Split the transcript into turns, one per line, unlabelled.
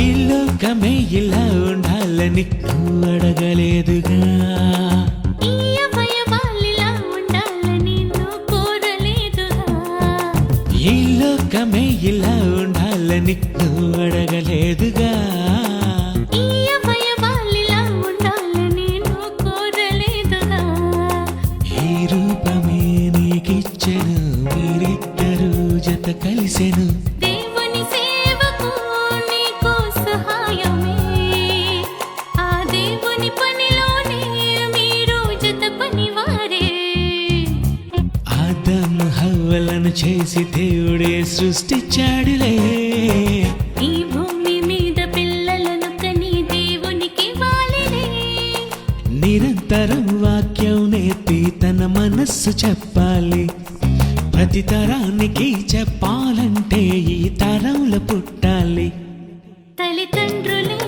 ఈ లోకమే ఇలా ఉండాలని నువ్వు అడగలేదుగా.
ఈ అవయవాలిలా ఉండాలని నువ్వు కోరలేదుగా.
ఈ లోకమే ఇలా ఉండాలని నువ్వు అడగలేదుగా.
ఈ అవయవాలిలా ఉండాలని నువ్వు కోరలేదుగా.
ఈ రూపమే నీకిచ్చెను, మీరిద్దరూ జత కలిసెను.
దేవుని సేవకు నీకు సహాయమే, ఆ దేవుని పనిలోనే మీరు జత పనివారే.
ఆదాము హవ్వలను చేసి దేవుడే సృష్టించాడులే.
ఈ భూమి మీద పిల్లలను కని దేవునికి వాలిలే.
నిరంతరం వాక్యం నేర్పి తన మనస్సు చెప్పాలి. ప్రతి తరానికి చెప్పాలంటే ఈ తరంలో పుట్టాలి.
తల్లిదండ్రులే